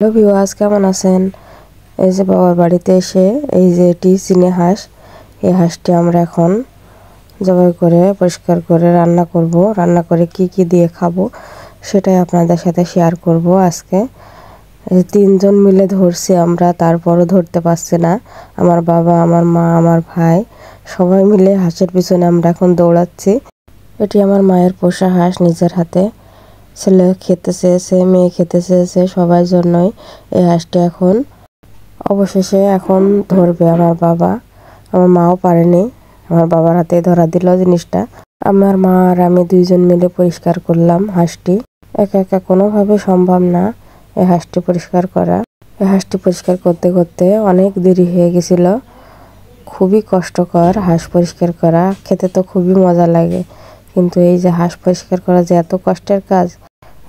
Hello viewers, কেমন আছেন? এই যে বাবার বাড়িতে এসে এই যে এটি চীনে হাঁস, এই হাঁসটি আমরা এখন জবাই করে পরিষ্কার করে রান্না করব। রান্না করে কি কি দিয়ে খাবো সেটাই আপনাদের সাথে শেয়ার করব আজকে। এই তিনজন মিলে ধরছি আমরা, তারপরও ধরতে পারছি না। আমার বাবা, আমার মা, আমার ভাই সবাই মিলে হাঁসের পিছনে আমরা এখন দৌড়াচ্ছি। এটি আমার মায়ের পোষা হাঁস, নিজের হাতে। ছেলে খেতে চেয়েছে, মেয়ে খেতে চেয়েছে, সবার জন্যই এই হাঁসটি এখন অবশেষে এখন ধরবে আমার বাবা। আমার মাও পারেনি, আমার বাবার হাতে ধরা দিল জিনিসটা। আমার মা আর আমি দুইজন মিলে পরিষ্কার করলাম হাঁসটি। একা একা কোনোভাবে সম্ভব না এই হাঁসটি পরিষ্কার করা। এই হাঁসটি পরিষ্কার করতে করতে অনেক দেরি হয়ে গেছিল। খুবই কষ্টকর হাঁস পরিষ্কার করা, খেতে তো খুবই মজা লাগে, কিন্তু এই যে হাঁস পরিষ্কার করা যে এত কষ্টের কাজ।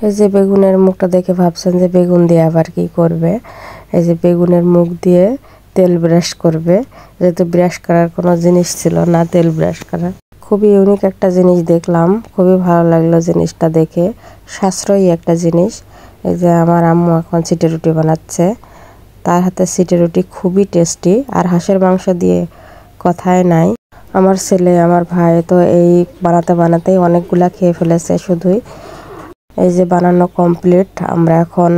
এই যে বেগুনের মুখটা দেখে ভাবছেন যে বেগুন দিয়ে আবার কি করবে। এই যে বেগুনের মুখ দিয়ে তেল ব্রাশ করবে, যেহেতু ব্রাশ করার কোনো জিনিস ছিল না, তেল ব্রাশ করা। খুবই ইউনিক একটা জিনিস দেখলাম, খুবই ভালো লাগলো জিনিসটা দেখে, সাশ্রয়ী একটা জিনিস। এই যে আমার আম্মু এখন সিটে রুটি বানাচ্ছে, তার হাতে সিটে রুটি খুবই টেস্টি। আর হাঁসের মাংস দিয়ে কথাই নাই। আমার ছেলে, আমার ভাই তো এই বানাতে বানাতেই অনেকগুলা খেয়ে ফেলেছে শুধুই। এই যে বানানো কমপ্লিট, আমরা এখন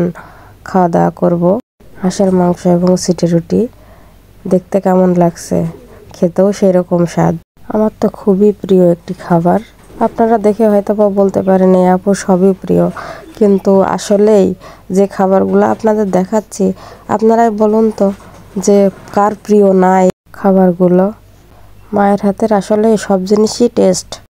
খাওয়া দাওয়া করবো। হাঁসের মাংস এবং সিটে রুটি দেখতে কেমন লাগছে, খেতেও সেই রকম স্বাদ। আমার তো খুবই প্রিয় একটি খাবার। আপনারা দেখে হয়তো বা বলতে পারেন এই আপু সবই প্রিয়, কিন্তু আসলেই যে খাবারগুলো আপনাদের দেখাচ্ছি, আপনারাই বলুন তো যে কার প্রিয় না এই খাবারগুলো। মায়ের হাতের আসলে সব জিনিসই টেস্ট।